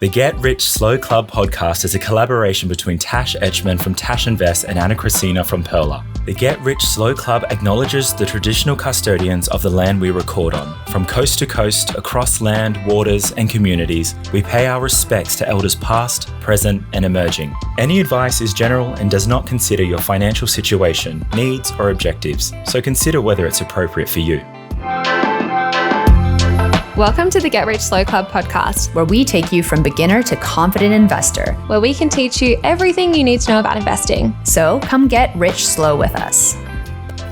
The Get Rich Slow Club podcast is a collaboration between Tash Etchman from Tash Invest and Anna Christina from Perla. The Get Rich Slow Club acknowledges the traditional custodians of the land we record on. From coast to coast, across land, waters, and communities, we pay our respects to elders past, present, and emerging. Any advice is general and does not consider your financial situation, needs, or objectives, so consider whether it's appropriate for you. Welcome to the Get Rich Slow Club podcast, where we take you from beginner to confident investor, where we can teach you everything you need to know about investing. So come get rich slow with us.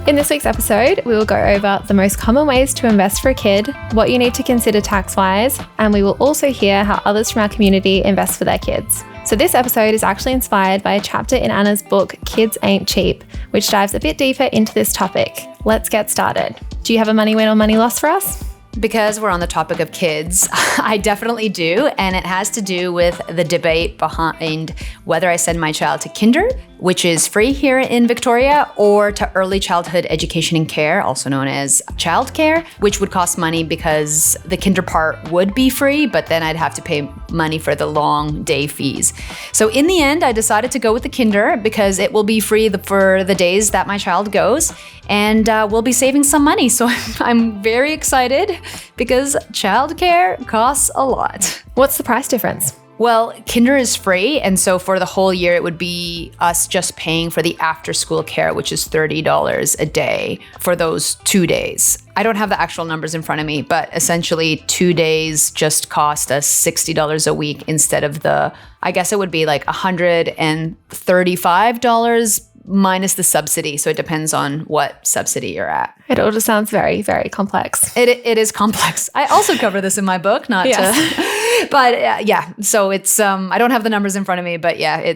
In this week's episode, we will go over the most common ways to invest for a kid, what you need to consider tax-wise, and we will also hear how others from our community invest for their kids. So this episode is actually inspired by a chapter in Anna's book, Kids Ain't Cheap, which dives a bit deeper into this topic. Let's get started. Do you have a money win or money loss for us? Because we're on the topic of kids, I definitely do. And it has to do with the debate behind whether I send my child to kinder, which is free here in Victoria, or to early childhood education and care, also known as childcare, which would cost money because the kinder part would be free, but then I'd have to pay money for the long day fees. So in the end, I decided to go with the kinder because it will be free for the days that my child goes, and we'll be saving some money. So I'm very excited because childcare costs a lot. What's the price difference? Well, kinder is free, and so for the whole year, it would be us just paying for the after-school care, which is $30 a day for those 2 days. I don't have the actual numbers in front of me, but essentially 2 days just cost us $60 a week instead of I guess it would be like $135 minus the subsidy. So it depends on what subsidy you're at. It all just sounds very, very complex. It is complex. I also cover this in my book, but yeah, so it's, I don't have the numbers in front of me, but yeah,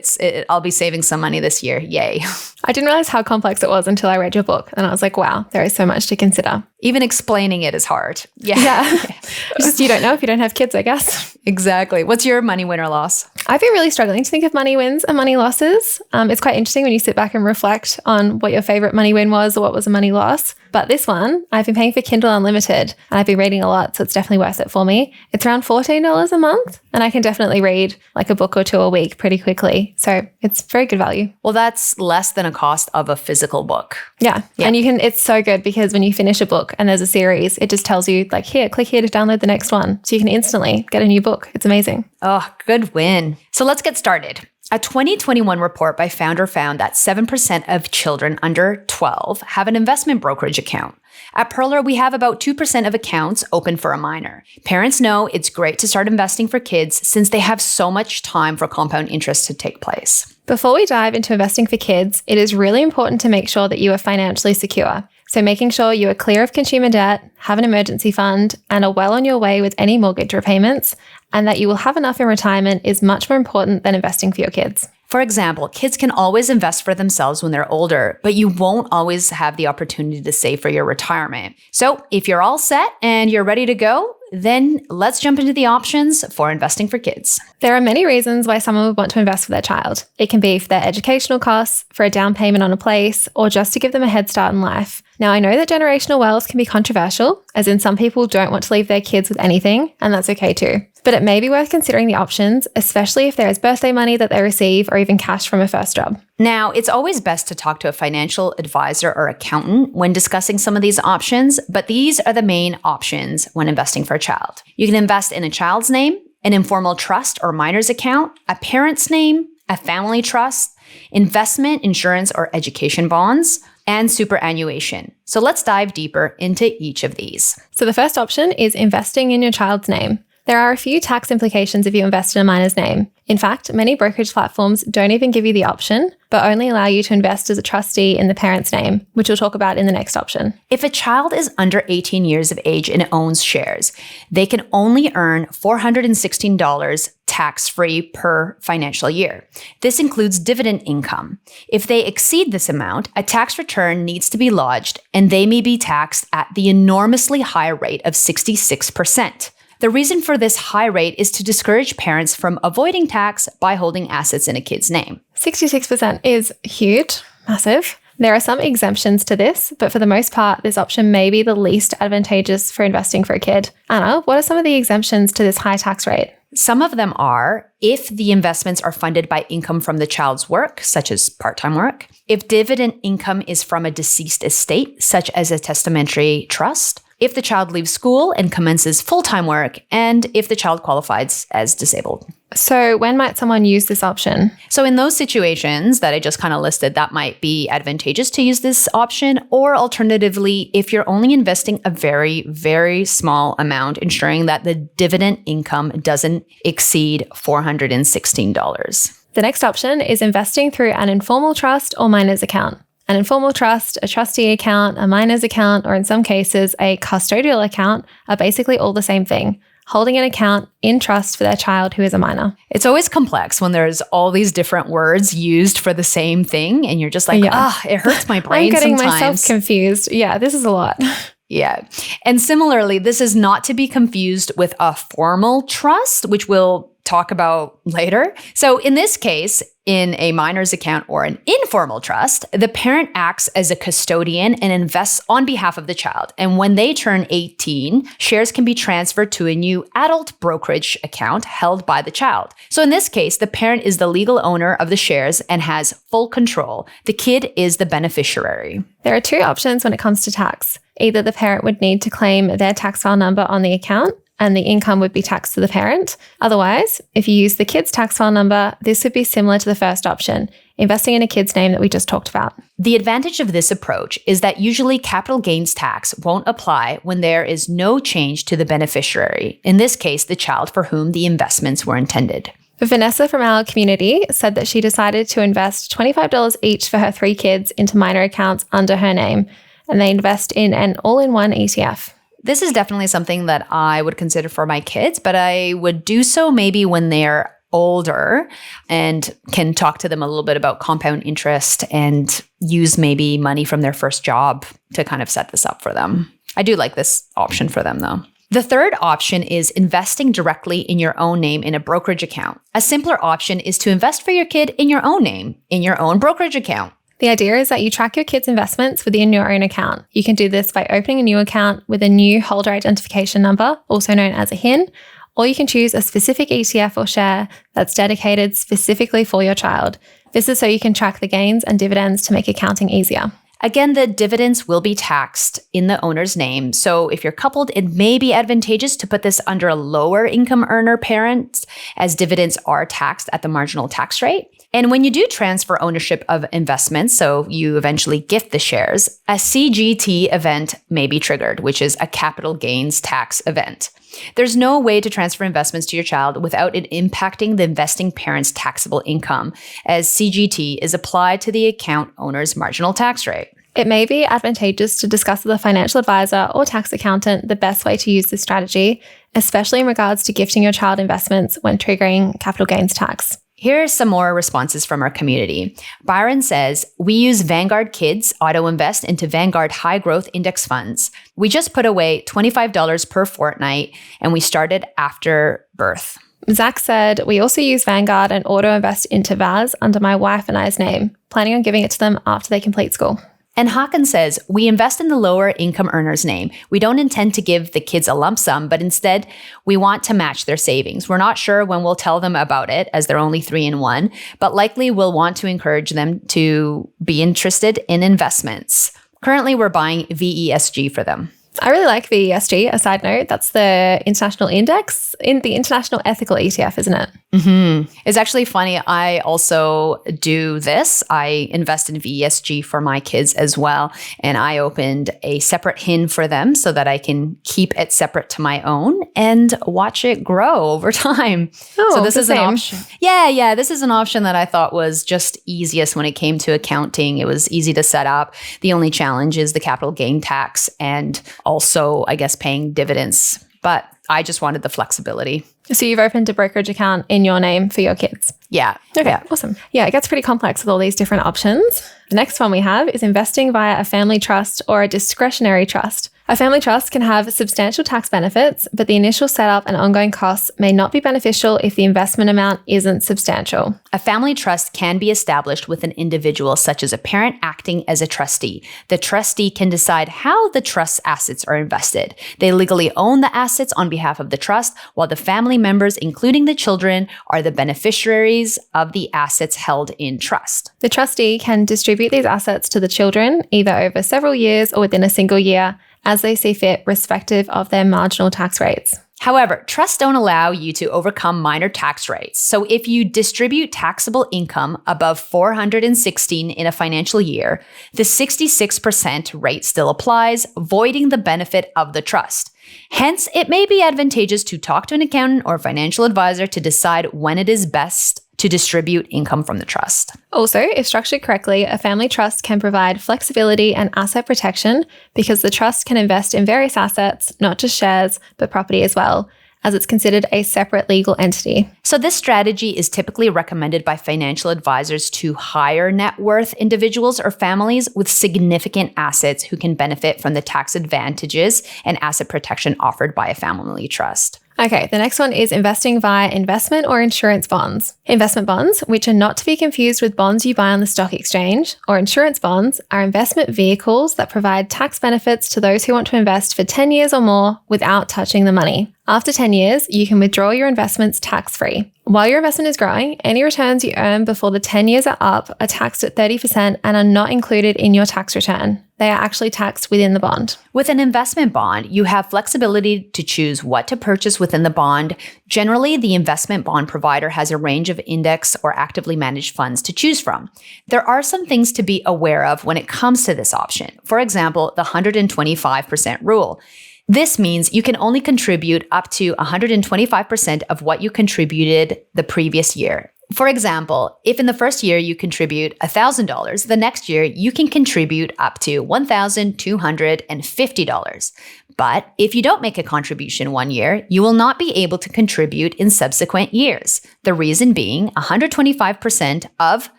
I'll be saving some money this year. Yay. I didn't realize how complex it was until I read your book. And I was like, wow, there is so much to consider. Even explaining it is hard. Yeah. It's just, you don't know if you don't have kids, I guess. Exactly. What's your money win or loss? I've been really struggling to think of money wins and money losses. It's quite interesting when you sit back and reflect on what your favorite money win was or what was a money loss. But this one, I've been paying for Kindle Unlimited and I've been reading a lot, so it's definitely worth it for me. It's around $14 a month and I can definitely read like a book or two a week pretty quickly. So it's very good value. Well, that's less than a cost of a physical book. Yeah. And it's so good because when you finish a book and there's a series, it just tells you like, here, click here to download the next one. So you can instantly get a new book. It's amazing. Oh, good win. So let's get started. A 2021 report by Founder found that 7% of children under 12 have an investment brokerage account. At Perla, we have about 2% of accounts open for a minor. Parents know it's great to start investing for kids since they have so much time for compound interest to take place. Before we dive into investing for kids, it is really important to make sure that you are financially secure. So making sure you are clear of consumer debt, have an emergency fund, and are well on your way with any mortgage repayments, and that you will have enough in retirement is much more important than investing for your kids. For example, kids can always invest for themselves when they're older, but you won't always have the opportunity to save for your retirement. So if you're all set and you're ready to go, then let's jump into the options for investing for kids. There are many reasons why someone would want to invest for their child. It can be for their educational costs, for a down payment on a place, or just to give them a head start in life. Now, I know that generational wealth can be controversial, as in some people don't want to leave their kids with anything, and that's okay too. But it may be worth considering the options, especially if there is birthday money that they receive or even cash from a first job. Now, it's always best to talk to a financial advisor or accountant when discussing some of these options, but these are the main options when investing for a child. You can invest in a child's name, an informal trust or minor's account, a parent's name, a family trust, investment, insurance, or education bonds, and superannuation. So let's dive deeper into each of these. So the first option is investing in your child's name. There are a few tax implications if you invest in a minor's name. In fact, many brokerage platforms don't even give you the option, but only allow you to invest as a trustee in the parent's name, which we'll talk about in the next option. If a child is under 18 years of age and owns shares, they can only earn $416 tax-free per financial year. This includes dividend income. If they exceed this amount, a tax return needs to be lodged, and they may be taxed at the enormously high rate of 66%. The reason for this high rate is to discourage parents from avoiding tax by holding assets in a kid's name. 66% is huge, massive. There are some exemptions to this, but for the most part, this option may be the least advantageous for investing for a kid. Anna, what are some of the exemptions to this high tax rate? Some of them are if the investments are funded by income from the child's work, such as part-time work, if dividend income is from a deceased estate, such as a testamentary trust, if the child leaves school and commences full-time work, and if the child qualifies as disabled. So when might someone use this option? So in those situations that I just kind of listed, that might be advantageous to use this option, or alternatively, if you're only investing a very, very small amount, ensuring that the dividend income doesn't exceed $416. The next option is investing through an informal trust or minors account. An informal trust, a trustee account, a minors account, or in some cases, a custodial account are basically all the same thing, holding an account in trust for their child who is a minor. It's always complex when there's all these different words used for the same thing, and you're just like, it hurts my brain sometimes. I'm getting myself confused. Yeah, this is a lot. Yeah. And similarly, this is not to be confused with a formal trust, which we'll talk about later. So in this case, in a minor's account or an informal trust, the parent acts as a custodian and invests on behalf of the child. And when they turn 18, shares can be transferred to a new adult brokerage account held by the child. So in this case, the parent is the legal owner of the shares and has full control. The kid is the beneficiary. There are two options when it comes to tax. Either the parent would need to claim their tax file number on the account, and the income would be taxed to the parent. Otherwise, if you use the kid's tax file number, this would be similar to the first option, investing in a kid's name that we just talked about. The advantage of this approach is that usually capital gains tax won't apply when there is no change to the beneficiary, in this case, the child for whom the investments were intended. Vanessa from our community said that she decided to invest $25 each for her 3 kids into minor accounts under her name, and they invest in an all-in-one ETF. This is definitely something that I would consider for my kids, but I would do so maybe when they're older and can talk to them a little bit about compound interest and use maybe money from their first job to kind of set this up for them. I do like this option for them though. The third option is investing directly in your own name in a brokerage account. A simpler option is to invest for your kid in your own name, in your own brokerage account. The idea is that you track your kids' investments within your own account. You can do this by opening a new account with a new holder identification number, also known as a HIN, or you can choose a specific ETF or share that's dedicated specifically for your child. This is so you can track the gains and dividends to make accounting easier. Again, the dividends will be taxed in the owner's name. So if you're coupled, it may be advantageous to put this under a lower income earner parent, as dividends are taxed at the marginal tax rate. And when you do transfer ownership of investments, so you eventually gift the shares, a CGT event may be triggered, which is a capital gains tax event. There's no way to transfer investments to your child without it impacting the investing parent's taxable income, as CGT is applied to the account owner's marginal tax rate. It may be advantageous to discuss with a financial advisor or tax accountant the best way to use this strategy, especially in regards to gifting your child investments when triggering capital gains tax. Here are some more responses from our community. Byron says, we use Vanguard Kids Auto Invest into Vanguard High Growth Index Funds. We just put away $25 per fortnight and we started after birth. Zach said, we also use Vanguard and auto invest into VAS under my wife and I's name, planning on giving it to them after they complete school. And Hakan says, we invest in the lower income earner's name. We don't intend to give the kids a lump sum, but instead we want to match their savings. We're not sure when we'll tell them about it, as they're only 3 and 1, but likely we'll want to encourage them to be interested in investments. Currently, we're buying VESG for them. I really like VESG. A side note, that's the international index in the international ethical ETF, isn't it? Mm-hmm. It's actually funny. I also do this. I invest in VESG for my kids as well. And I opened a separate HIN for them so that I can keep it separate to my own and watch it grow over time. Oh, so this is an same. option. Yeah. This is an option that I thought was just easiest when it came to accounting. It was easy to set up. The only challenge is the capital gain tax and also, I guess, paying dividends. But I just wanted the flexibility. So you've opened a brokerage account in your name for your kids? Yeah. Okay, yeah. Awesome. Yeah, it gets pretty complex with all these different options. The next one we have is investing via a family trust or a discretionary trust. A family trust can have substantial tax benefits, but the initial setup and ongoing costs may not be beneficial if the investment amount isn't substantial. A family trust can be established with an individual, such as a parent acting as a trustee. The trustee can decide how the trust's assets are invested. They legally own the assets on behalf of the trust, while the family family members, including the children, are the beneficiaries of the assets held in trust. The trustee can distribute these assets to the children either over several years or within a single year as they see fit, respective of their marginal tax rates. However, trusts don't allow you to overcome minor tax rates. So if you distribute taxable income above 416 in a financial year, the 66% rate still applies, voiding the benefit of the trust. Hence, it may be advantageous to talk to an accountant or financial advisor to decide when it is best to distribute income from the trust. Also, if structured correctly, a family trust can provide flexibility and asset protection because the trust can invest in various assets, not just shares, but property as well, as it's considered a separate legal entity. So this strategy is typically recommended by financial advisors to higher net worth individuals or families with significant assets who can benefit from the tax advantages and asset protection offered by a family trust. Okay, the next one is investing via investment or insurance bonds. Investment bonds, which are not to be confused with bonds you buy on the stock exchange, or insurance bonds, are investment vehicles that provide tax benefits to those who want to invest for 10 years or more without touching the money. After 10 years, you can withdraw your investments tax-free. While your investment is growing, any returns you earn before the 10 years are up are taxed at 30% and are not included in your tax return. They are actually taxed within the bond. With an investment bond, you have flexibility to choose what to purchase within the bond. Generally, the investment bond provider has a range of index or actively managed funds to choose from. There are some things to be aware of when it comes to this option. For example, the 125% rule. This means you can only contribute up to 125% of what you contributed the previous year. For example, if in the first year you contribute $1,000, the next year you can contribute up to $1,250. But if you don't make a contribution one year, you will not be able to contribute in subsequent years. The reason being 125% of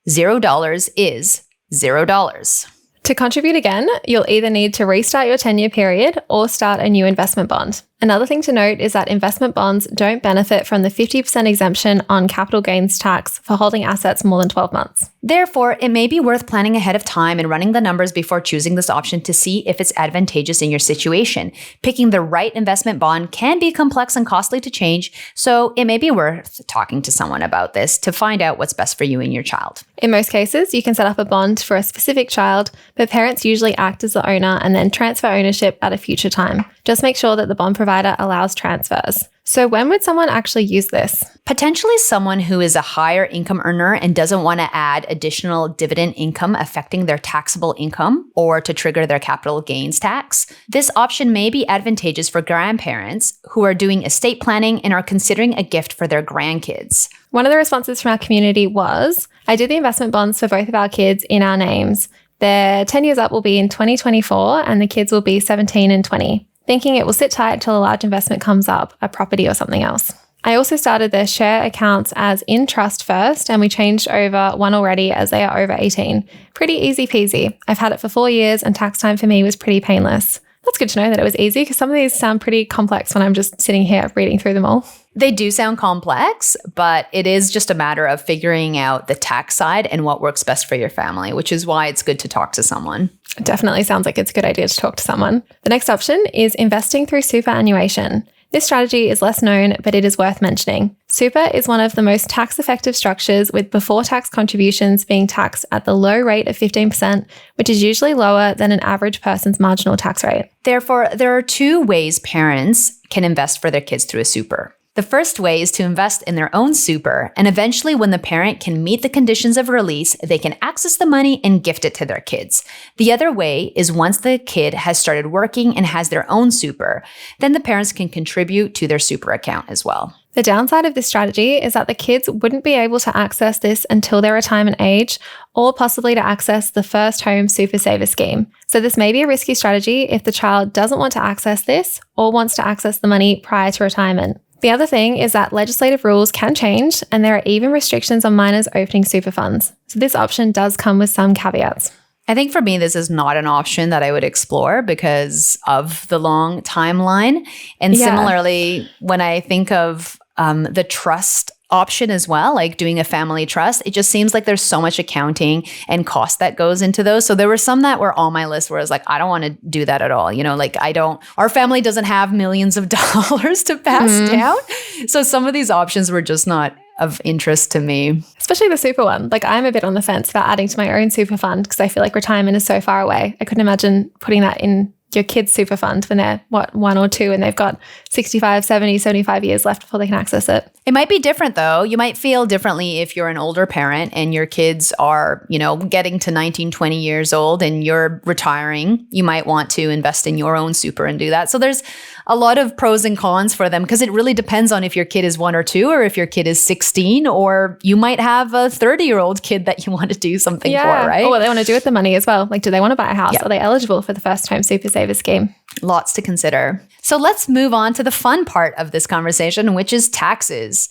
$0 is $0. To contribute again, you'll either need to restart your 10-year period or start a new investment bond. Another thing to note is that investment bonds don't benefit from the 50% exemption on capital gains tax for holding assets more than 12 months. Therefore, it may be worth planning ahead of time and running the numbers before choosing this option to see if it's advantageous in your situation. Picking the right investment bond can be complex and costly to change, so it may be worth talking to someone about this to find out what's best for you and your child. In most cases, you can set up a bond for a specific child, but parents usually act as the owner and then transfer ownership at a future time. Just make sure that the bond provider allows transfers. So when would someone actually use this? Potentially someone who is a higher income earner and doesn't want to add additional dividend income affecting their taxable income or to trigger their capital gains tax. This option may be advantageous for grandparents who are doing estate planning and are considering a gift for their grandkids. One of the responses from our community was, I did the investment bonds for both of our kids in our names. Their 10 years up will be in 2024 and the kids will be 17 and 20. Thinking it will sit tight until a large investment comes up, a property or something else. I also started their share accounts as in trust first, and we changed over one already as they are over 18. Pretty easy peasy. I've had it for 4 years and tax time for me was pretty painless. That's good to know that it was easy because some of these sound pretty complex when I'm just sitting here reading through them all. They do sound complex, but it is just a matter of figuring out the tax side and what works best for your family, which is why it's good to talk to someone. It definitely sounds like it's a good idea to talk to someone. The next option is investing through superannuation. This strategy is less known, but it is worth mentioning. Super is one of the most tax-effective structures, with before-tax contributions being taxed at the low rate of 15%, which is usually lower than an average person's marginal tax rate. Therefore, there are two ways parents can invest for their kids through a super. The first way is to invest in their own super, and eventually when the parent can meet the conditions of release, they can access the money and gift it to their kids. The other way is once the kid has started working and has their own super, then the parents can contribute to their super account as well. The downside of this strategy is that the kids wouldn't be able to access this until their retirement age, or possibly to access the First Home Super Saver scheme. So this may be a risky strategy if the child doesn't want to access this or wants to access the money prior to retirement. The other thing is that legislative rules can change, and there are even restrictions on minors opening super funds. So this option does come with some caveats. I think for me, this is not an option that I would explore because of the long timeline. And similarly, when I think of the trust option as well, like doing a family trust. It just seems like there's so much accounting and cost that goes into those. So there were some that were on my list where I was like, I don't want to do that at all. Like our family doesn't have millions of dollars to pass down. So some of these options were just not of interest to me. Especially the super one. Like I'm a bit on the fence about adding to my own super fund because I feel like retirement is so far away. I couldn't imagine putting that in your kids' super fund when they're 1 or 2 and they've got 65, 70, 75 years left before they can access it. It might be different though. You might feel differently if you're an older parent and your kids are, getting to 19, 20 years old and you're retiring. You might want to invest in your own super and do that. So there's a lot of pros and cons for them because it really depends on if your kid is 1 or 2 or if your kid is 16, or you might have a 30-year-old kid that you want to do something for, right? Or what they want to do with the money as well. Like, do they want to buy a house? Are they eligible for the first time super saver scheme? Lots to consider. So let's move on to the fun part of this conversation, which is taxes.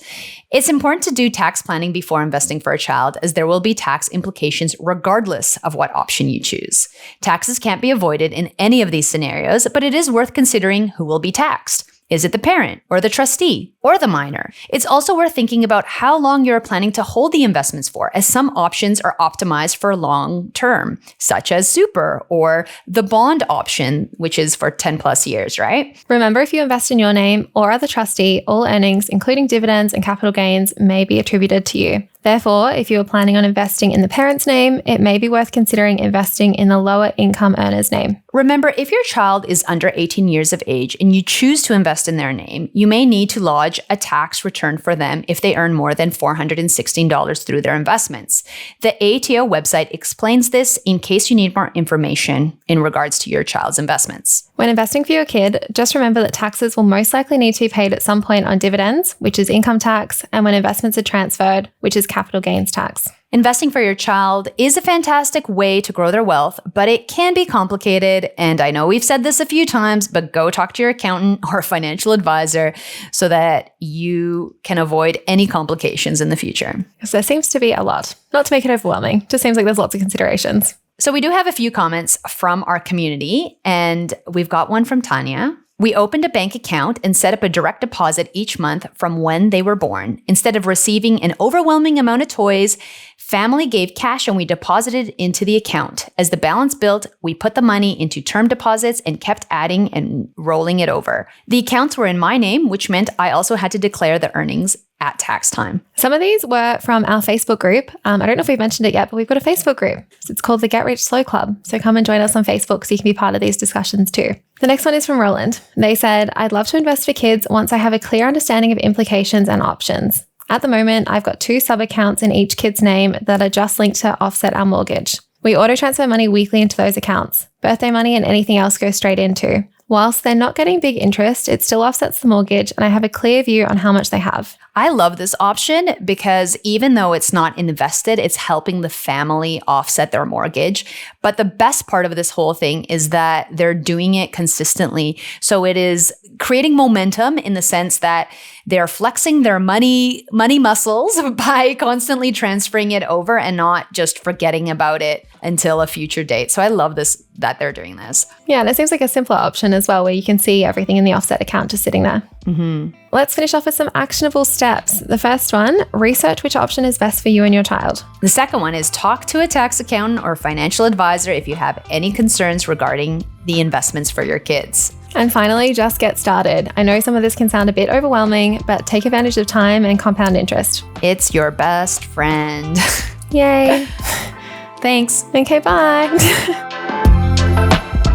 It's important to do tax planning before investing for a child, as there will be tax implications regardless of what option you choose. Taxes can't be avoided in any of these scenarios, but it is worth considering who will be taxed. Is it the parent or the trustee or the minor? It's also worth thinking about how long you're planning to hold the investments for, as some options are optimized for long term, such as super or the bond option, which is for 10 plus years, right? Remember, if you invest in your name or are the trustee, all earnings, including dividends and capital gains, may be attributed to you. Therefore, if you are planning on investing in the parent's name, it may be worth considering investing in the lower income earner's name. Remember, if your child is under 18 years of age and you choose to invest in their name, you may need to lodge a tax return for them if they earn more than $416 through their investments. The ATO website explains this in case you need more information in regards to your child's investments. When investing for your kid, just remember that taxes will most likely need to be paid at some point on dividends, which is income tax, and when investments are transferred, which is capital gains tax. Investing for your child is a fantastic way to grow their wealth, but it can be complicated. And I know we've said this a few times, but go talk to your accountant or financial advisor so that you can avoid any complications in the future. Because there seems to be a lot. Not to make it overwhelming, just seems like there's lots of considerations. So we do have a few comments from our community, and we've got one from Tanya. We opened a bank account and set up a direct deposit each month from when they were born. Instead of receiving an overwhelming amount of toys, family gave cash and we deposited into the account. As the balance built, we put the money into term deposits and kept adding and rolling it over. The accounts were in my name, which meant I also had to declare the earnings at tax time. Some of these were from our Facebook group. I don't know if we've mentioned it yet, but we've got a Facebook group. So it's called the Get Rich Slow Club. So come and join us on Facebook so you can be part of these discussions too. The next one is from Roland. They said, I'd love to invest for kids once I have a clear understanding of implications and options. At the moment, I've got 2 sub-accounts in each kid's name that are just linked to offset our mortgage. We auto-transfer money weekly into those accounts. Birthday money and anything else goes straight into. Whilst they're not getting big interest, it still offsets the mortgage and I have a clear view on how much they have. I love this option because even though it's not invested, it's helping the family offset their mortgage. But the best part of this whole thing is that they're doing it consistently. So it is creating momentum in the sense that they're flexing their money muscles by constantly transferring it over and not just forgetting about it until a future date. So I love this, that they're doing this. Yeah, and it seems like a simpler option as well, where you can see everything in the offset account just sitting there. Mm-hmm. Let's finish off with some actionable steps. The first one, research which option is best for you and your child. The second one is talk to a tax accountant or financial advisor if you have any concerns regarding the investments for your kids. And finally, just get started. I know some of this can sound a bit overwhelming, but take advantage of time and compound interest. It's your best friend. Yay. Thanks. Okay, bye.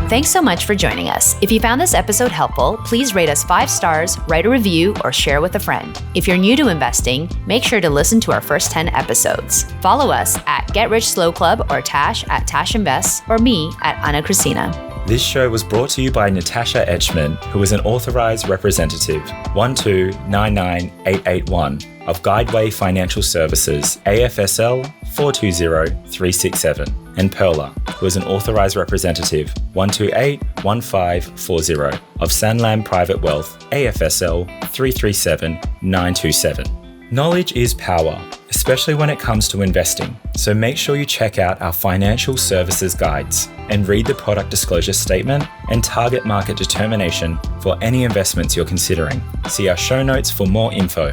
Thanks so much for joining us. If you found this episode helpful, please rate us 5 stars, write a review, or share with a friend. If you're new to investing, make sure to listen to our first 10 episodes. Follow us at Get Rich Slow Club or Tash at Tash Invests or me at Ana Cristina. This show was brought to you by Natasha Etchman, who is an authorized representative 1299881 of Guideway Financial Services, AFSL 420367, and Perla, who is an authorized representative 1281540 of Sanlam Private Wealth, AFSL 337927. Knowledge is power, especially when it comes to investing. So make sure you check out our financial services guides and read the product disclosure statement and target market determination for any investments you're considering. See our show notes for more info.